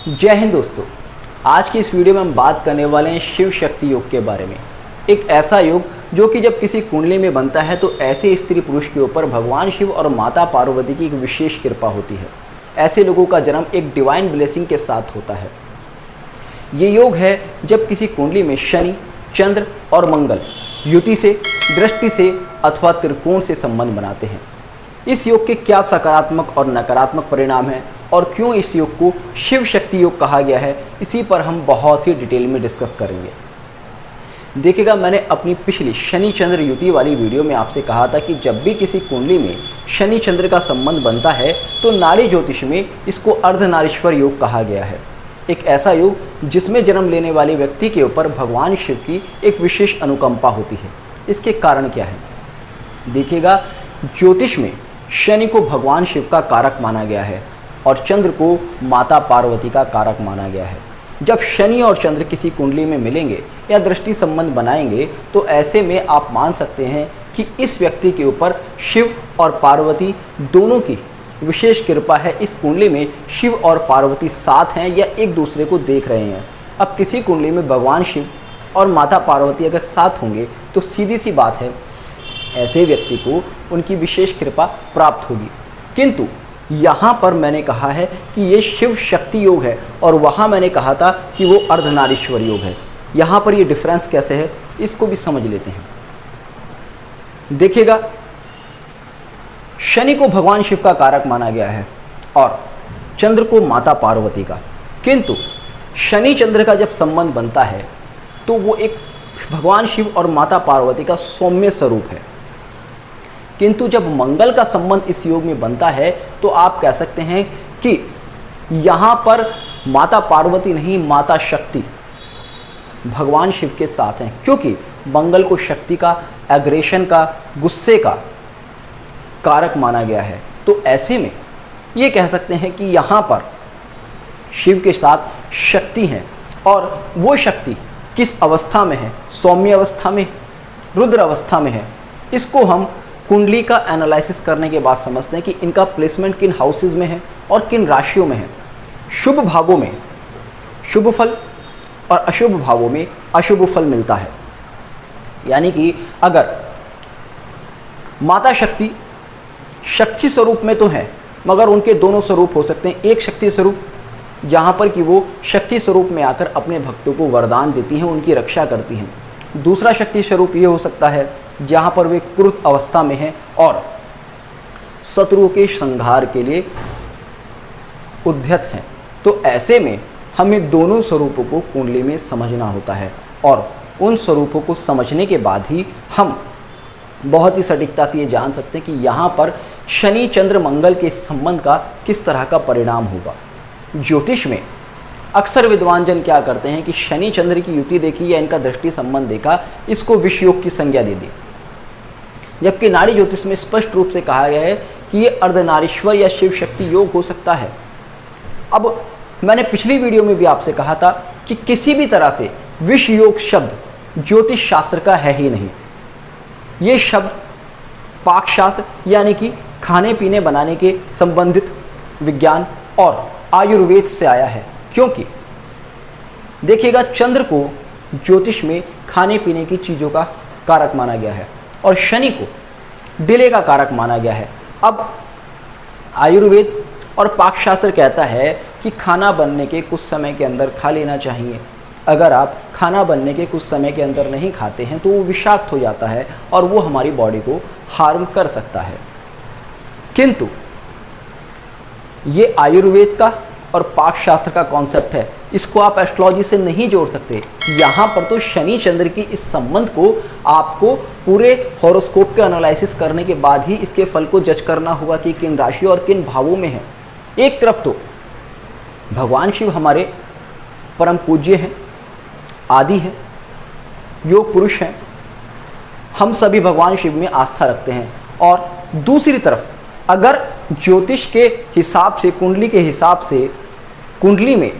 जय हिंद दोस्तों। आज की इस वीडियो में हम बात करने वाले हैं शिव शक्ति योग के बारे में। एक ऐसा योग जो कि जब किसी कुंडली में बनता है तो ऐसे स्त्री पुरुष के ऊपर भगवान शिव और माता पार्वती की एक विशेष कृपा होती है। ऐसे लोगों का जन्म एक डिवाइन ब्लेसिंग के साथ होता है। ये योग है जब किसी कुंडली में शनि, चंद्र और मंगल युति से, दृष्टि से अथवा त्रिकोण से संबंध बनाते हैं। इस योग के क्या सकारात्मक और नकारात्मक परिणाम हैं और क्यों इस योग को शिव शक्ति योग कहा गया है, इसी पर हम बहुत ही डिटेल में डिस्कस करेंगे। देखिएगा, मैंने अपनी पिछली शनि चंद्र युति वाली वीडियो में आपसे कहा था कि जब भी किसी कुंडली में शनि चंद्र का संबंध बनता है तो नाड़ी ज्योतिष में इसको अर्धनारीश्वर योग कहा गया है। एक ऐसा योग जिसमें जन्म लेने वाले व्यक्ति के ऊपर भगवान शिव की एक विशेष अनुकंपा होती है। इसके कारण क्या है? देखिएगा, ज्योतिष में शनि को भगवान शिव का कारक माना गया है और चंद्र को माता पार्वती का कारक माना गया है। जब शनि और चंद्र किसी कुंडली में मिलेंगे या दृष्टि संबंध बनाएंगे तो ऐसे में आप मान सकते हैं कि इस व्यक्ति के ऊपर शिव और पार्वती दोनों की विशेष कृपा है। इस कुंडली में शिव और पार्वती साथ हैं या एक दूसरे को देख रहे हैं। अब किसी कुंडली में भगवान शिव और माता पार्वती अगर साथ होंगे तो सीधी सी बात है, ऐसे व्यक्ति को उनकी विशेष कृपा प्राप्त होगी। किंतु यहाँ पर मैंने कहा है कि ये शिव शक्ति योग है और वहाँ मैंने कहा था कि वो अर्धनारीश्वर योग है। यहाँ पर ये डिफरेंस कैसे है, इसको भी समझ लेते हैं। देखिएगा, शनि को भगवान शिव का कारक माना गया है और चंद्र को माता पार्वती का। किंतु शनि चंद्र का जब संबंध बनता है तो वो एक भगवान शिव और माता पार्वती का सौम्य स्वरूप है। किंतु जब मंगल का संबंध इस योग में बनता है तो आप कह सकते हैं कि यहाँ पर माता पार्वती नहीं, माता शक्ति भगवान शिव के साथ हैं, क्योंकि मंगल को शक्ति का, एग्रेशन का, गुस्से का कारक माना गया है। तो ऐसे में ये कह सकते हैं कि यहाँ पर शिव के साथ शक्ति है और वो शक्ति किस अवस्था में है? सौम्य अवस्था में, रुद्र अवस्था में है। इसको हम कुंडली का एनालिसिस करने के बाद समझते हैं कि इनका प्लेसमेंट किन हाउसेज में है और किन राशियों में है। शुभ भावों में शुभ फल और अशुभ भावों में अशुभ फल मिलता है। यानी कि अगर माता शक्ति शक्ति स्वरूप में तो है, मगर उनके दोनों स्वरूप हो सकते हैं। एक शक्ति स्वरूप जहाँ पर कि वो शक्ति स्वरूप में आकर अपने भक्तों को वरदान देती हैं, उनकी रक्षा करती हैं। दूसरा शक्ति स्वरूप ये हो सकता है जहाँ पर वे क्रुद्ध अवस्था में हैं और शत्रुओं के संहार के लिए उद्यत हैं। तो ऐसे में हमें दोनों स्वरूपों को कुंडली में समझना होता है और उन स्वरूपों को समझने के बाद ही हम बहुत ही सटीकता से ये जान सकते हैं कि यहाँ पर शनि चंद्र मंगल के संबंध का किस तरह का परिणाम होगा। ज्योतिष में अक्सर विद्वान जन क्या करते हैं कि शनि चंद्र की युति देखी या इनका दृष्टि संबंध देखा, इसको विष योग की संज्ञा दे दी, जबकि नाड़ी ज्योतिष में स्पष्ट रूप से कहा गया है कि ये अर्धनारीश्वर या शिव शक्ति योग हो सकता है। अब मैंने पिछली वीडियो में भी आपसे कहा था कि किसी भी तरह से विष योग शब्द ज्योतिष शास्त्र का है ही नहीं। ये शब्द पाक शास्त्र यानी कि खाने पीने बनाने के संबंधित विज्ञान और आयुर्वेद से आया है। क्योंकि देखिएगा, चंद्र को ज्योतिष में खाने पीने की चीज़ों का कारक माना गया है और शनि को डिले का कारक माना गया है। अब आयुर्वेद और पाकशास्त्र कहता है कि खाना बनने के कुछ समय के अंदर खा लेना चाहिए। अगर आप खाना बनने के कुछ समय के अंदर नहीं खाते हैं तो वो विषाक्त हो जाता है और वो हमारी बॉडी को हार्म कर सकता है। किंतु ये आयुर्वेद का और पाकशास्त्र का कॉन्सेप्ट है, इसको आप एस्ट्रोलॉजी से नहीं जोड़ सकते। यहाँ पर तो शनि चंद्र की इस संबंध को आपको पूरे हॉरोस्कोप के एनालिसिस करने के बाद ही इसके फल को जज करना होगा कि किन राशि और किन भावों में है। एक तरफ तो भगवान शिव हमारे परम पूज्य हैं, आदि हैं, योग पुरुष हैं, हम सभी भगवान शिव में आस्था रखते हैं। और दूसरी तरफ अगर ज्योतिष के हिसाब से, कुंडली के हिसाब से, कुंडली में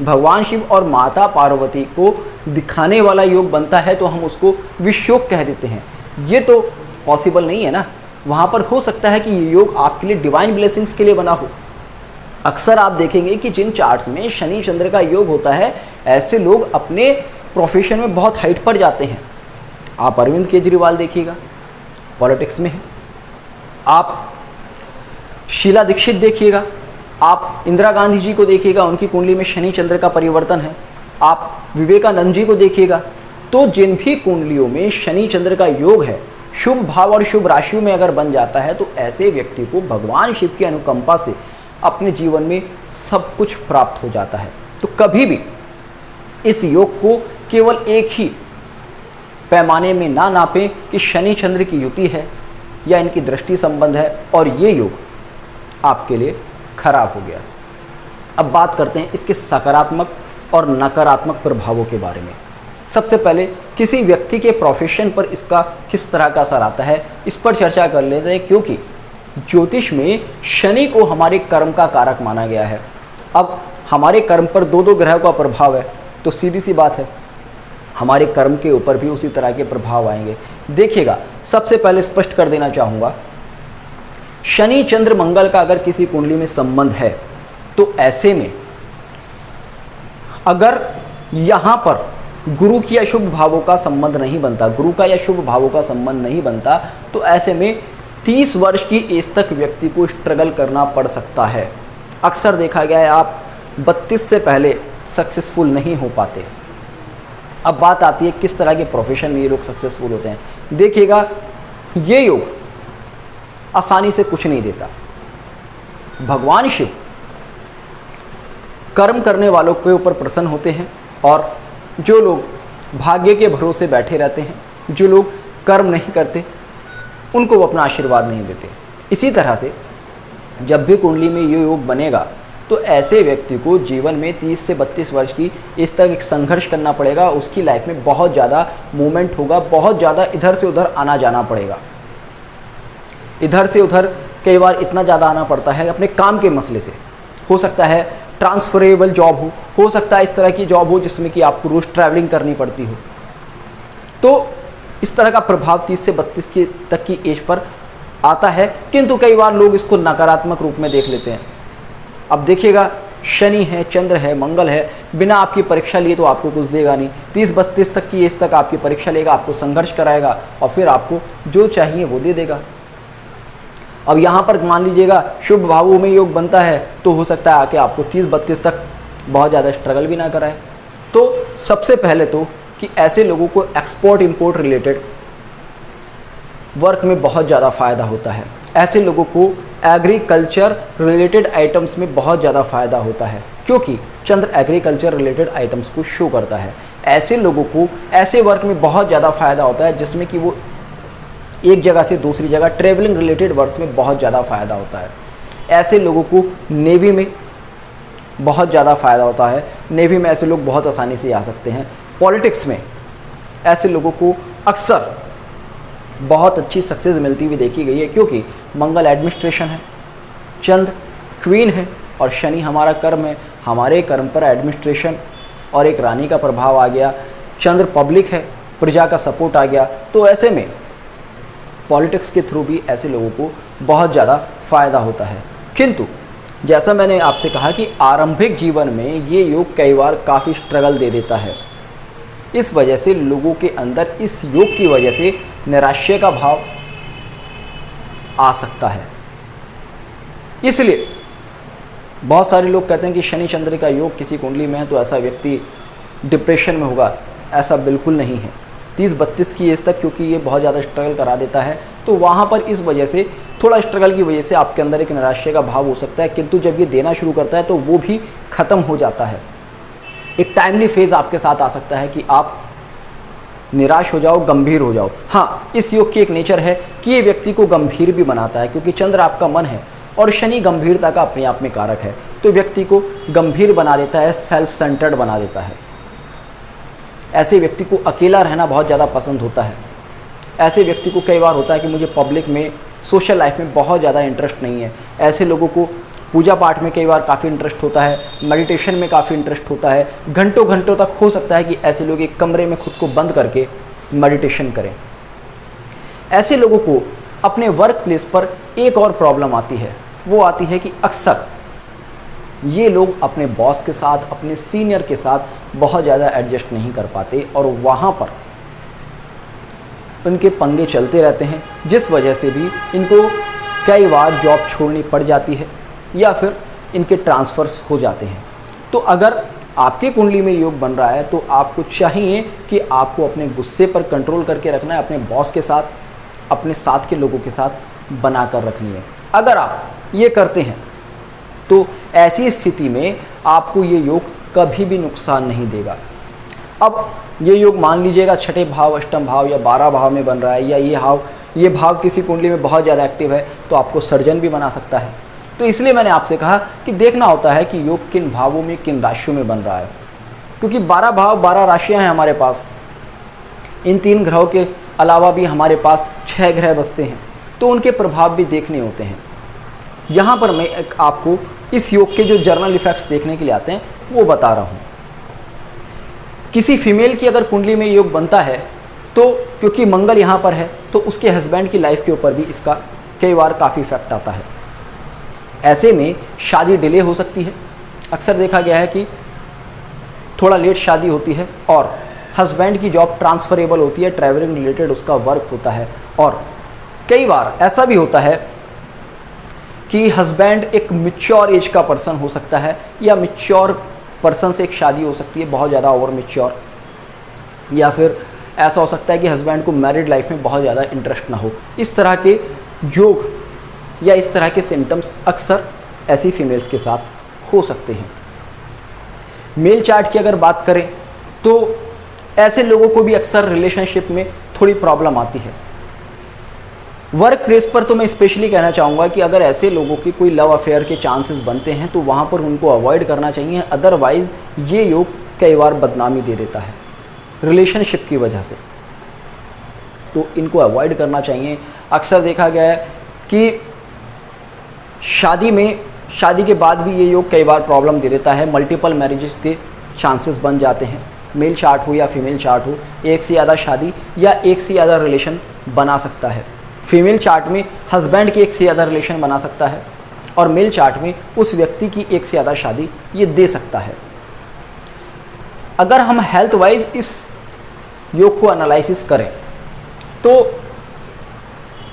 भगवान शिव और माता पार्वती को दिखाने वाला योग बनता है तो हम उसको विष योग कह देते हैं। ये तो पॉसिबल नहीं है ना। वहाँ पर हो सकता है कि ये योग आपके लिए डिवाइन ब्लेसिंग्स के लिए बना हो, अक्सर आप देखेंगे कि जिन चार्ट्स में शनि चंद्र का योग होता है, ऐसे लोग अपने प्रोफेशन में बहुत हाइट पर जाते हैं। आप अरविंद केजरीवाल देखिएगा, पॉलिटिक्स में है। आप शीला दीक्षित देखिएगा, आप इंदिरा गांधी जी को देखिएगा, उनकी कुंडली में शनि चंद्र का परिवर्तन है। आप विवेकानंद जी को देखिएगा। तो जिन भी कुंडलियों में शनि चंद्र का योग है, शुभ भाव और शुभ राशियों में अगर बन जाता है, तो ऐसे व्यक्ति को भगवान शिव की अनुकंपा से अपने जीवन में सब कुछ प्राप्त हो जाता है। तो कभी भी इस योग को केवल एक ही पैमाने में ना नापें कि शनि चंद्र की युति है या इनकी दृष्टि संबंध है और ये योग आपके लिए खराब हो गया। अब बात करते हैं इसके सकारात्मक और नकारात्मक प्रभावों के बारे में। सबसे पहले किसी व्यक्ति के प्रोफेशन पर इसका किस तरह का असर आता है, इस पर चर्चा कर लेते हैं, क्योंकि ज्योतिष में शनि को हमारे कर्म का कारक माना गया है। अब हमारे कर्म पर दो दो ग्रहों का प्रभाव है, तो सीधी सी बात है हमारे कर्म के ऊपर भी उसी तरह के प्रभाव आएंगे। देखिएगा, सबसे पहले स्पष्ट कर देना चाहूँगा, शनि चंद्र मंगल का अगर किसी कुंडली में संबंध है, तो ऐसे में अगर यहाँ पर गुरु की या शुभ भावों का संबंध नहीं बनता, गुरु का या शुभ भावों का संबंध नहीं बनता, तो ऐसे में 30 वर्ष की एज तक व्यक्ति को स्ट्रगल करना पड़ सकता है। अक्सर देखा गया है आप 32 से पहले सक्सेसफुल नहीं हो पाते। अब बात आती है किस तरह के प्रोफेशन में ये लोग सक्सेसफुल होते हैं। देखिएगा, ये योग आसानी से कुछ नहीं देता। भगवान शिव कर्म करने वालों के ऊपर प्रसन्न होते हैं, और जो लोग भाग्य के भरोसे बैठे रहते हैं, जो लोग कर्म नहीं करते, उनको वो अपना आशीर्वाद नहीं देते। इसी तरह से जब भी कुंडली में ये योग बनेगा, तो ऐसे व्यक्ति को जीवन में 30 से 32 वर्ष की इस तक एक संघर्ष करना पड़ेगा। उसकी लाइफ में बहुत ज़्यादा मूवमेंट होगा, बहुत ज़्यादा इधर से उधर आना जाना पड़ेगा। इधर से उधर कई बार इतना ज़्यादा आना पड़ता है अपने काम के मसले से। हो सकता है ट्रांसफरेबल जॉब हो सकता है इस तरह की जॉब हो जिसमें कि आपको रोज़ ट्रैवलिंग करनी पड़ती हो। तो इस तरह का प्रभाव 30 से 32 की तक की एज पर आता है, किंतु कई बार लोग इसको नकारात्मक रूप में देख लेते हैं। अब देखिएगा, शनि है, चंद्र है, मंगल है, बिना आपकी परीक्षा लिए तो आपको कुछ देगा नहीं। 30-32 तक की एज तक आपकी परीक्षा लेगा, आपको संघर्ष कराएगा और फिर आपको जो चाहिए वो दे देगा। अब यहाँ पर मान लीजिएगा शुभ भावों में योग बनता है, तो हो सकता है आके आपको 30-32 तक बहुत ज़्यादा स्ट्रगल भी ना कराए। तो सबसे पहले तो कि ऐसे लोगों को एक्सपोर्ट इंपोर्ट रिलेटेड वर्क में बहुत ज़्यादा फ़ायदा होता है। ऐसे लोगों को एग्रीकल्चर रिलेटेड आइटम्स में बहुत ज़्यादा फ़ायदा होता है, क्योंकि चंद्र एग्रीकल्चर रिलेटेड आइटम्स को शो करता है। ऐसे लोगों को ऐसे वर्क में बहुत ज़्यादा फ़ायदा होता है जिसमें कि वो एक जगह से दूसरी जगह ट्रेवलिंग रिलेटेड वर्क्स में बहुत ज़्यादा फ़ायदा होता है। ऐसे लोगों को नेवी में बहुत ज़्यादा फ़ायदा होता है। नेवी में ऐसे लोग बहुत आसानी से आ सकते हैं। पॉलिटिक्स में ऐसे लोगों को अक्सर बहुत अच्छी सक्सेस मिलती हुई देखी गई है, क्योंकि मंगल एडमिनिस्ट्रेशन है, चंद्र क्वीन है और शनि हमारा कर्म है। हमारे कर्म पर एडमिनिस्ट्रेशन और एक रानी का प्रभाव आ गया, चंद्र पब्लिक है, प्रजा का सपोर्ट आ गया। तो ऐसे में पॉलिटिक्स के थ्रू भी ऐसे लोगों को बहुत ज़्यादा फ़ायदा होता है। किंतु जैसा मैंने आपसे कहा कि आरंभिक जीवन में ये योग कई बार काफ़ी स्ट्रगल दे देता है। इस वजह से लोगों के अंदर इस योग की वजह से निराशा का भाव आ सकता है। इसलिए बहुत सारे लोग कहते हैं कि शनि चंद्र का योग किसी कुंडली में है तो ऐसा व्यक्ति डिप्रेशन में होगा। ऐसा बिल्कुल नहीं है। 30-32 की एज तक क्योंकि ये बहुत ज़्यादा स्ट्रगल करा देता है, तो वहाँ पर इस वजह से थोड़ा स्ट्रगल की वजह से आपके अंदर एक निराशा का भाव हो सकता है। किंतु जब ये देना शुरू करता है तो वो भी ख़त्म हो जाता है। एक टाइमली फेज़ आपके साथ आ सकता है कि आप निराश हो जाओ, गंभीर हो जाओ। हाँ, इस योग की एक नेचर है कि ये व्यक्ति को गंभीर भी बनाता है, क्योंकि चंद्र आपका मन है और शनि गंभीरता का अपने आप में कारक है। तो व्यक्ति को गंभीर बना देता है, सेल्फ सेंटर्ड बना देता है। ऐसे व्यक्ति को अकेला रहना बहुत ज़्यादा पसंद होता है। ऐसे व्यक्ति को कई बार होता है कि मुझे पब्लिक में, सोशल लाइफ में बहुत ज़्यादा इंटरेस्ट नहीं है। ऐसे लोगों को पूजा पाठ में कई बार काफ़ी इंटरेस्ट होता है, मेडिटेशन में काफ़ी इंटरेस्ट होता है। घंटों घंटों तक हो सकता है कि ऐसे लोग एक कमरे में खुद को बंद करके मेडिटेशन करें। ऐसे लोगों को अपने वर्क प्लेस पर एक और प्रॉब्लम आती है। वो आती है कि अक्सर ये लोग अपने बॉस के साथ, अपने सीनियर के साथ बहुत ज़्यादा एडजस्ट नहीं कर पाते और वहाँ पर उनके पंगे चलते रहते हैं, जिस वजह से भी इनको कई बार जॉब छोड़नी पड़ जाती है या फिर इनके ट्रांसफ़र्स हो जाते हैं। तो अगर आपके कुंडली में योग बन रहा है तो आपको चाहिए कि आपको अपने गुस्से पर कंट्रोल करके रखना है, अपने बॉस के साथ, अपने साथ के लोगों के साथ बना कर रखनी है। अगर आप ये करते हैं तो ऐसी स्थिति में आपको ये योग कभी भी नुकसान नहीं देगा। अब ये योग मान लीजिएगा छठे भाव, अष्टम भाव या 12 भाव में बन रहा है, या ये भाव किसी कुंडली में बहुत ज़्यादा एक्टिव है तो आपको सर्जन भी बना सकता है। तो इसलिए मैंने आपसे कहा कि देखना होता है कि योग किन भावों में, किन राशियों में बन रहा है, क्योंकि 12 भाव 12 राशियां हैं हमारे पास। इन 3 ग्रहों के अलावा भी हमारे पास 6 ग्रह बसते हैं, तो उनके प्रभाव भी देखने होते हैं। यहाँ पर मैं आपको इस योग के जो जर्नल इफेक्ट्स देखने के लिए आते हैं वो बता रहा हूँ। किसी फीमेल की अगर कुंडली में योग बनता है तो क्योंकि मंगल यहाँ पर है तो उसके हस्बैंड की लाइफ के ऊपर भी इसका कई बार काफ़ी इफेक्ट आता है। ऐसे में शादी डिले हो सकती है। अक्सर देखा गया है कि थोड़ा लेट शादी होती है और हस्बैंड की जॉब ट्रांसफरेबल होती है, ट्रैवलिंग रिलेटेड उसका वर्क होता है। और कई बार ऐसा भी होता है कि हस्बैंड एक मैच्योर एज का पर्सन हो सकता है या मैच्योर पर्सन से एक शादी हो सकती है, बहुत ज़्यादा ओवर मैच्योर, या फिर ऐसा हो सकता है कि हस्बैंड को मैरिड लाइफ में बहुत ज़्यादा इंटरेस्ट ना हो। इस तरह के योग या इस तरह के सिम्टम्स अक्सर ऐसी फीमेल्स के साथ हो सकते हैं। मेल चार्ट की अगर बात करें तो ऐसे लोगों को भी अक्सर रिलेशनशिप में थोड़ी प्रॉब्लम आती है। वर्क प्लेस पर तो मैं स्पेशली कहना चाहूँगा कि अगर ऐसे लोगों की कोई लव अफेयर के चांसेस बनते हैं तो वहाँ पर उनको अवॉइड करना चाहिए, अदरवाइज़ ये योग कई बार बदनामी दे देता है रिलेशनशिप की वजह से, तो इनको अवॉइड करना चाहिए। अक्सर देखा गया है कि शादी के बाद भी ये योग कई बार प्रॉब्लम दे देता है, मल्टीपल मैरिजेस के चांसेस बन जाते हैं। मेल चार्ट हो या फीमेल चार्ट हो, एक से ज़्यादा शादी या एक से ज़्यादा रिलेशन बना सकता है। फीमेल चार्ट में हस्बैंड की एक से ज़्यादा रिलेशन बना सकता है और मेल चार्ट में उस व्यक्ति की एक से ज़्यादा शादी ये दे सकता है। अगर हम हेल्थ वाइज इस योग को एनालिसिस करें तो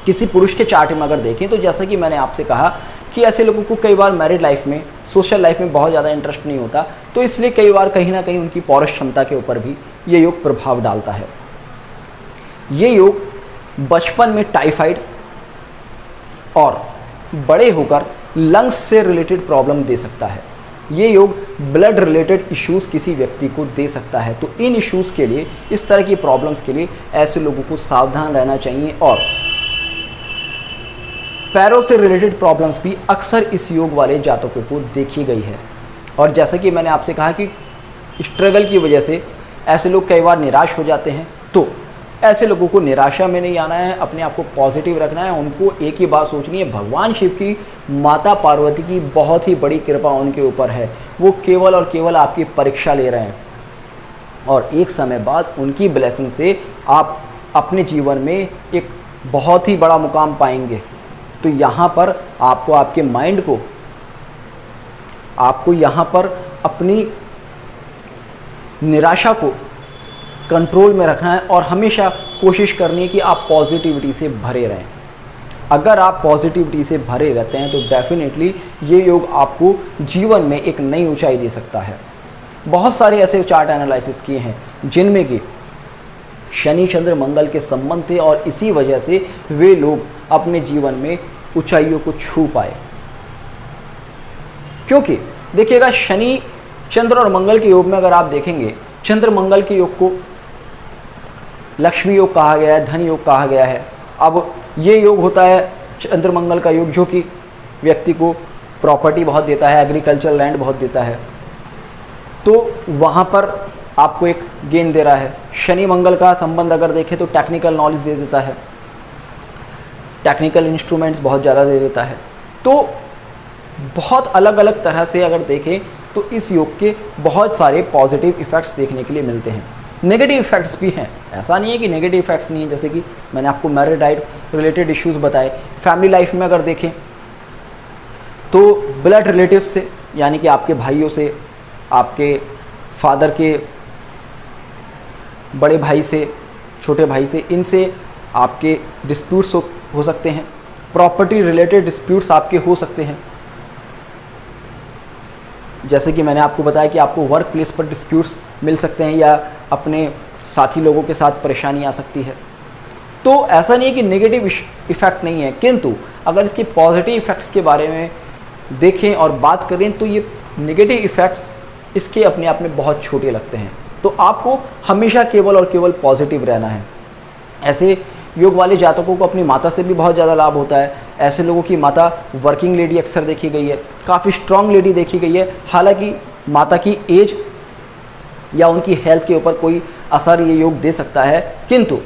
किसी पुरुष के चार्ट में अगर देखें तो जैसा कि मैंने आपसे कहा कि ऐसे लोगों को कई बार मैरिड लाइफ में, सोशल लाइफ में बहुत ज़्यादा इंटरेस्ट नहीं होता, तो इसलिए कई बार कहीं ना कहीं उनकी पौरुष क्षमता के ऊपर भी ये योग प्रभाव डालता है। ये योग बचपन में टाइफाइड और बड़े होकर लंग्स से रिलेटेड प्रॉब्लम दे सकता है। ये योग ब्लड रिलेटेड इश्यूज़ किसी व्यक्ति को दे सकता है। तो इन इश्यूज़ के लिए, इस तरह की प्रॉब्लम्स के लिए ऐसे लोगों को सावधान रहना चाहिए। और पैरों से रिलेटेड प्रॉब्लम्स भी अक्सर इस योग वाले जातकों को देखी गई है। और जैसा कि मैंने आपसे कहा कि स्ट्रगल की वजह से ऐसे लोग कई बार निराश हो जाते हैं, तो ऐसे लोगों को निराशा में नहीं आना है, अपने आप को पॉजिटिव रखना है। उनको एक ही बात सोचनी है, भगवान शिव की, माता पार्वती की बहुत ही बड़ी कृपा उनके ऊपर है। वो केवल और केवल आपकी परीक्षा ले रहे हैं और एक समय बाद उनकी ब्लेसिंग से आप अपने जीवन में एक बहुत ही बड़ा मुकाम पाएंगे। तो यहाँ पर आपको, आपके माइंड को, आपको यहाँ पर अपनी निराशा को कंट्रोल में रखना है और हमेशा कोशिश करनी है कि आप पॉजिटिविटी से भरे रहें। अगर आप पॉजिटिविटी से भरे रहते हैं तो डेफिनेटली ये योग आपको जीवन में एक नई ऊंचाई दे सकता है। बहुत सारे ऐसे चार्ट एनालिसिस किए हैं जिनमें कि शनि चंद्र मंगल के संबंध थे और इसी वजह से वे लोग अपने जीवन में ऊंचाइयों को छू पाए। क्योंकि देखिएगा, शनि चंद्र और मंगल के योग में अगर आप देखेंगे, चंद्र मंगल के योग को लक्ष्मी योग कहा गया है, धन योग कहा गया है। अब ये योग होता है चंद्र मंगल का योग जो कि व्यक्ति को प्रॉपर्टी बहुत देता है, एग्रीकल्चर लैंड बहुत देता है, तो वहाँ पर आपको एक गेन दे रहा है। शनि मंगल का संबंध अगर देखें तो टेक्निकल नॉलेज दे देता है, टेक्निकल इंस्ट्रूमेंट्स बहुत ज़्यादा दे देता है। तो बहुत अलग अलग तरह से अगर देखें तो इस योग के बहुत सारे पॉजिटिव इफ़ेक्ट्स देखने के लिए मिलते हैं। नेगेटिव इफ़ेक्ट्स भी हैं, ऐसा नहीं है कि नेगेटिव इफ़ेक्ट्स नहीं है। जैसे कि मैंने आपको मैरिड लाइफ रिलेटेड इश्यूज़ बताए। फैमिली लाइफ में अगर देखें तो ब्लड रिलेटिव से यानी कि आपके भाइयों से, आपके फादर के बड़े भाई से, छोटे भाई से, इनसे आपके डिस्प्यूट्स हो सकते हैं। प्रॉपर्टी रिलेटेड डिस्प्यूट्स आपके हो सकते हैं। जैसे कि मैंने आपको बताया कि आपको वर्क प्लेस पर डिस्प्यूट्स मिल सकते हैं या अपने साथी लोगों के साथ परेशानी आ सकती है। तो ऐसा नहीं है कि नेगेटिव इफ़ेक्ट नहीं है, किंतु अगर इसके पॉजिटिव इफ़ेक्ट्स के बारे में देखें और बात करें तो ये नेगेटिव इफ़ेक्ट्स इसके अपने आप में बहुत छोटे लगते हैं। तो आपको हमेशा केवल और केवल पॉजिटिव रहना है। ऐसे योग वाले जातकों को अपनी माता से भी बहुत ज़्यादा लाभ होता है। ऐसे लोगों की माता वर्किंग लेडी अक्सर देखी गई है, काफ़ी स्ट्रांग लेडी देखी गई है। हालांकि माता की एज या उनकी हेल्थ के ऊपर कोई असर ये योग दे सकता है, किंतु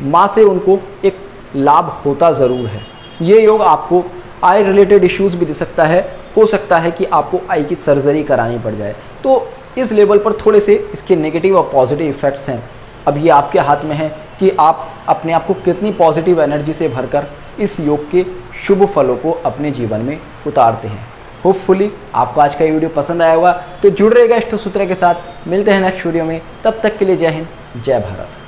माँ से उनको एक लाभ होता ज़रूर है। ये योग आपको आई रिलेटेड इश्यूज़ भी दे सकता है। हो सकता है कि आपको आई की सर्जरी करानी पड़ जाए। तो इस लेवल पर थोड़े से इसके नेगेटिव और पॉजिटिव इफ़ेक्ट्स हैं। अब ये आपके हाथ में है कि आप अपने आप को कितनी पॉजिटिव एनर्जी से भरकर इस योग के शुभ फलों को अपने जीवन में उतारते हैं। होपफुली आपको आज का ये वीडियो पसंद आया होगा। तो जुड़ रहेगा इष्ट सूत्र के साथ। मिलते हैं नेक्स्ट वीडियो में, तब तक के लिए जय हिंद, जय भारत।